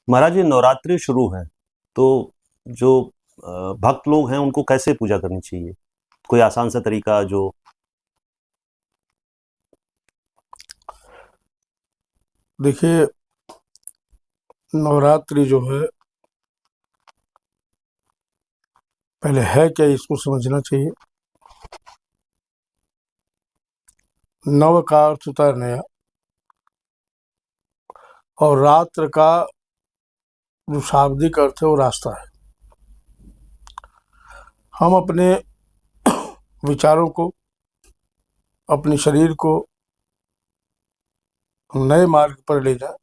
महाराज ये नवरात्रि शुरू है, तो जो भक्त लोग हैं उनको कैसे पूजा करनी चाहिए? कोई आसान सा तरीका जो देखिए, नवरात्रि जो है पहले है क्या, इसको समझना चाहिए। नव का अर्थ होता है नया, और रात्र का जो शाब्दिक अर्थ है वो रास्ता है। हम अपने विचारों को, अपने शरीर को नए मार्ग पर ले जाए,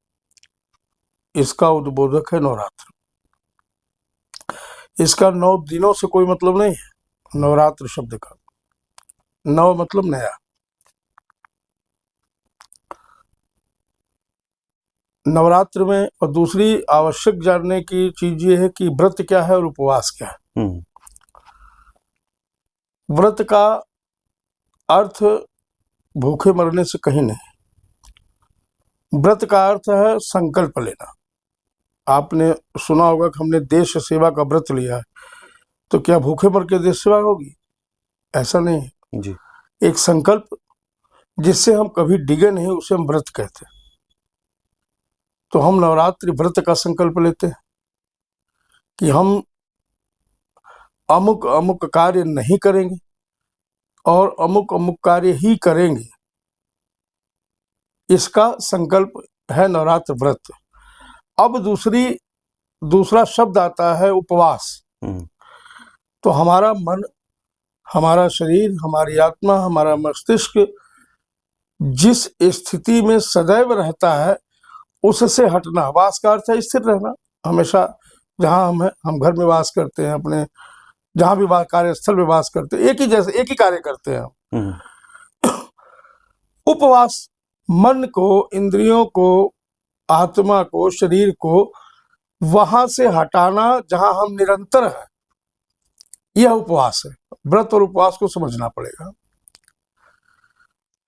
इसका उद्बोधक है नवरात्र। इसका 9 दिनों से कोई मतलब नहीं है। नवरात्र शब्द का नव मतलब नया। नवरात्र में और दूसरी आवश्यक जानने की चीज ये है कि व्रत क्या है और उपवास क्या है। व्रत का अर्थ भूखे मरने से कहीं नहीं। व्रत का अर्थ है संकल्प लेना। आपने सुना होगा कि हमने देश सेवा का व्रत लिया है, तो क्या भूखे मर के देश सेवा होगी? ऐसा नहीं है जी। एक संकल्प जिससे हम कभी डिगे नहीं, उसे हम व्रत कहते हैं। तो हम नवरात्रि व्रत का संकल्प लेते हैं कि हम अमुक अमुक कार्य नहीं करेंगे और अमुक अमुक कार्य ही करेंगे। इसका संकल्प है नवरात्र व्रत। अब दूसरा शब्द आता है उपवास। तो हमारा मन, हमारा शरीर, हमारी आत्मा, हमारा मस्तिष्क जिस स्थिति में सदैव रहता है उससे हटना। वास का अर्थ है स्थिर रहना। हमेशा जहाँ हम हैं, हम घर में वास करते हैं, अपने जहाँ भी कार्यस्थल में वास करते हैं, एक ही कार्य करते हैं हम। उपवास मन को, इंद्रियों को, आत्मा को, शरीर को वहां से हटाना जहां हम निरंतर है, यह उपवास है। व्रत और उपवास को समझना पड़ेगा।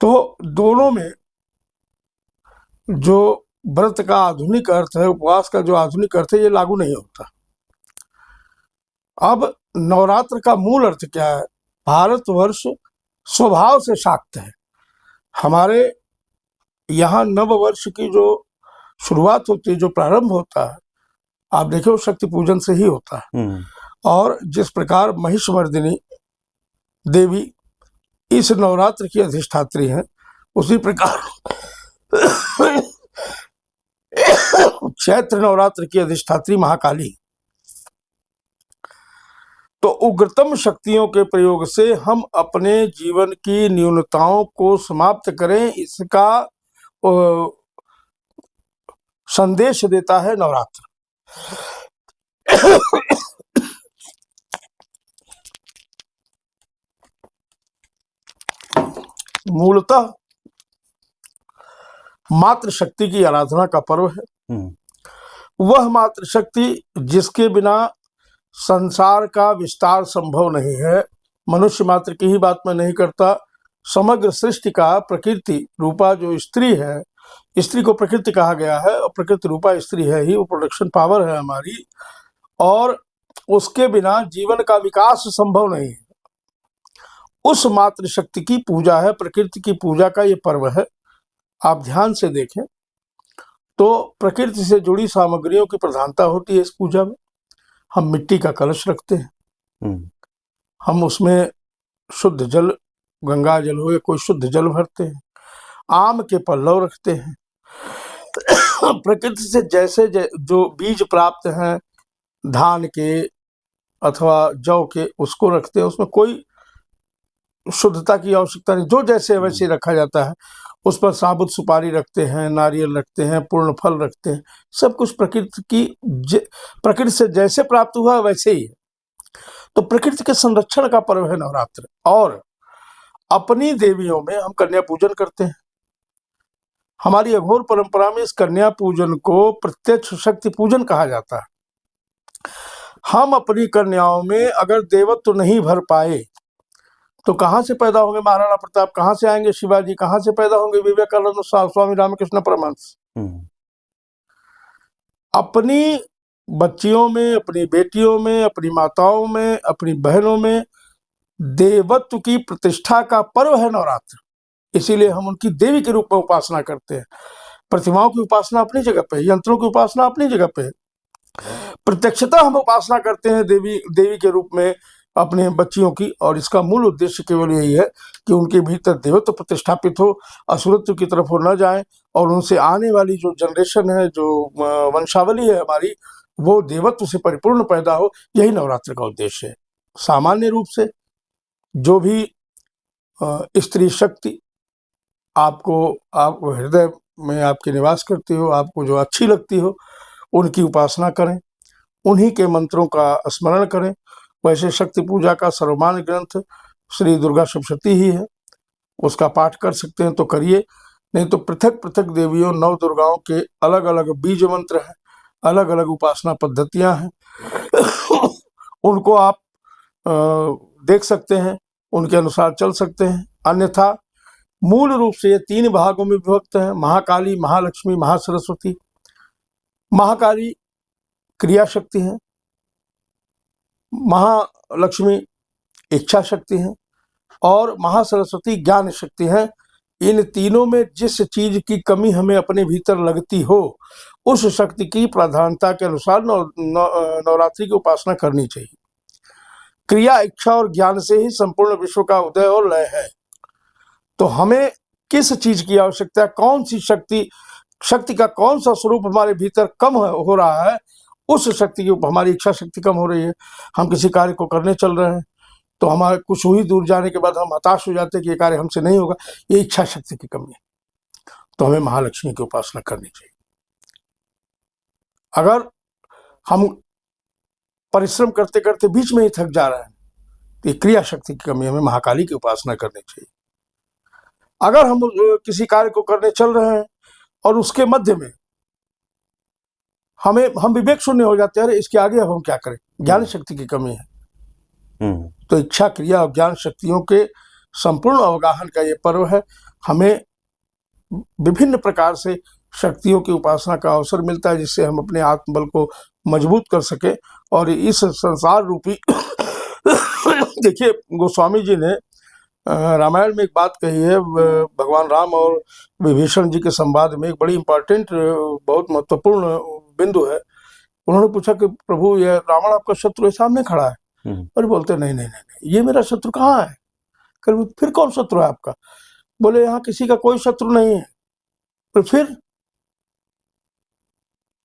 तो दोनों में जो व्रत का आधुनिक अर्थ है, उपवास का जो आधुनिक अर्थ है, ये लागू नहीं होता। अब नवरात्र का मूल अर्थ क्या है? भारतवर्ष स्वभाव से शाक्त है। हमारे यहाँ नव वर्ष की जो शुरुआत होती है, जो प्रारंभ होता है, आप देखो शक्ति पूजन से ही होता है। और जिस प्रकार महिषमर्दिनी देवी इस नवरात्र की अधिष्ठात्री है, उसी प्रकार चैत्र नवरात्र की अधिष्ठात्री महाकाली। तो उग्रतम शक्तियों के प्रयोग से हम अपने जीवन की न्यूनताओं को समाप्त करें, इसका संदेश देता है नवरात्र। मूलतः मातृशक्ति की आराधना का पर्व है। वह मातृशक्ति जिसके बिना संसार का विस्तार संभव नहीं है। मनुष्य मात्र की ही बात मैं नहीं करता, समग्र सृष्टि का प्रकृति रूपा जो स्त्री है, स्त्री को प्रकृति कहा गया है और प्रकृति रूपा स्त्री है ही, वो प्रोडक्शन पावर है हमारी, और उसके बिना जीवन का विकास संभव नहीं है। उस मातृशक्ति की पूजा है, प्रकृति की पूजा का ये पर्व है। आप ध्यान से देखें तो प्रकृति से जुड़ी सामग्रियों की प्रधानता होती है इस पूजा में। हम मिट्टी का कलश रखते हैं, हम उसमें शुद्ध जल, गंगा जल हो या कोई शुद्ध जल भरते हैं, आम के पल्लव रखते हैं। प्रकृति से जैसे जो बीज प्राप्त हैं धान के अथवा जौ के, उसको रखते हैं। उसमें कोई शुद्धता की आवश्यकता नहीं, जो जैसे वैसे रखा जाता है। उस पर साबुत सुपारी रखते हैं, नारियल रखते हैं, पूर्ण फल रखते हैं। सब कुछ प्रकृति से जैसे प्राप्त हुआ वैसे ही है। तो प्रकृति के संरक्षण का पर्व है नवरात्र। और अपनी देवियों में हम कन्या पूजन करते हैं। हमारी अघोर परंपरा में इस कन्या पूजन को प्रत्यक्ष शक्ति पूजन कहा जाता है। हम अपनी कन्याओं में अगर देवत्व नहीं भर पाए तो कहां से पैदा होंगे महाराणा प्रताप, कहां से आएंगे शिवाजी, कहां से पैदा होंगे विवेकानंद, स्वामी रामकृष्ण परमहंस। अपनी बच्चियों में, अपनी बेटियों में, अपनी माताओं में, अपनी बहनों में देवत्व की प्रतिष्ठा का पर्व है नवरात्र। इसीलिए हम उनकी देवी के रूप में उपासना करते हैं। प्रतिमाओं की उपासना अपनी जगह पे, यंत्रों की उपासना अपनी जगह पे, प्रत्यक्षता हम उपासना करते हैं देवी के रूप में अपने बच्चियों की। और इसका मूल उद्देश्य केवल यही है कि उनके भीतर देवत्व प्रतिष्ठापित हो, असुरत्व की तरफ वो न जाए, और उनसे आने वाली जो जनरेशन है, जो वंशावली है हमारी, वो देवत्व से परिपूर्ण पैदा हो। यही नवरात्र का उद्देश्य है। सामान्य रूप से जो भी स्त्री शक्ति आपको हृदय में आपके निवास करती हो, आपको जो अच्छी लगती हो, उनकी उपासना करें, उन्हीं के मंत्रों का स्मरण करें। वैसे शक्ति पूजा का सर्वमान्य ग्रंथ श्री दुर्गा सप्तशती ही है, उसका पाठ कर सकते हैं तो करिए, नहीं तो पृथक पृथक देवियों, नव दुर्गाओं के अलग अलग बीज मंत्र हैं, अलग अलग उपासना पद्धतियां हैं, उनको आप देख सकते हैं, उनके अनुसार चल सकते हैं। अन्यथा मूल रूप से ये 3 भागों में विभक्त है: महाकाली, महालक्ष्मी, महासरस्वती। महाकाली क्रिया शक्ति है, महालक्ष्मी इच्छा शक्ति है, और महासरस्वती ज्ञान शक्ति है। इन तीनों में जिस चीज की कमी हमें अपने भीतर लगती हो, उस शक्ति की प्राधान्यता के अनुसार नवरात्रि की उपासना करनी चाहिए। क्रिया, इच्छा और ज्ञान से ही संपूर्ण विश्व का उदय और लय है। तो हमें किस चीज की आवश्यकता है, कौन सी शक्ति का कौन सा स्वरूप हमारे भीतर कम हो रहा है, उस शक्ति की हमारी इच्छा शक्ति कम हो रही है। हम किसी कार्य को करने चल रहे हैं तो हमारे कुछ ही दूर जाने के बाद हम हताश हो जाते हैं कि ये कार्य हमसे नहीं होगा, ये इच्छा शक्ति की कमी है। तो हमें महालक्ष्मी की उपासना करनी चाहिए। अगर हम परिश्रम करते करते बीच में ही थक जा रहे हैं तो ये क्रिया शक्ति की कमी, हमें महाकाली की उपासना करनी चाहिए। अगर हम किसी कार्य को करने चल रहे हैं और उसके मध्य में हम विवेक शून्य हो जाते हैं, अरे इसके आगे अब हम क्या करें, ज्ञान शक्ति की कमी है। तो इच्छा, क्रिया और ज्ञान शक्तियों के संपूर्ण अवगाहन का ये पर्व है। हमें विभिन्न प्रकार से शक्तियों की उपासना का अवसर मिलता है, जिससे हम अपने आत्मबल को मजबूत कर सके। और इस संसार रूपी देखिए, गोस्वामी जी ने रामायण में एक बात कही है, भगवान राम और विभीषण जी के संवाद में एक बड़ी इंपॉर्टेंट, बहुत महत्वपूर्ण बिंदु है। उन्होंने पूछा कि प्रभु, ये रावण आपका शत्रु सामने खड़ा है। और बोलते नहीं नहीं नहीं, ये मेरा शत्रु कहाँ है? फिर कौन शत्रु है आपका? बोले यहाँ किसी का कोई शत्रु नहीं है। तो फिर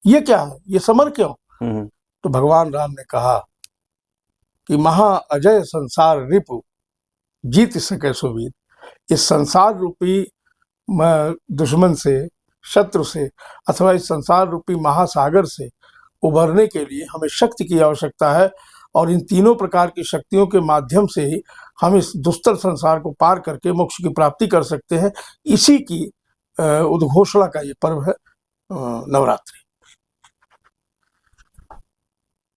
ये क्या है, ये समर क्यों? तो भगवान राम ने कहा कि महा अजय संसार रिपु जीत सके सुवीर। इस संसार रूपी दुश्मन से, शत्रु से, अथवा इस संसार रूपी महासागर से उभरने के लिए हमें शक्ति की आवश्यकता है। और इन तीनों प्रकार की शक्तियों के माध्यम से ही हम इस दुस्तर संसार को पार करके मोक्ष की प्राप्ति कर सकते हैं। इसी की उद्घोषणा का ये पर्व है नवरात्रि।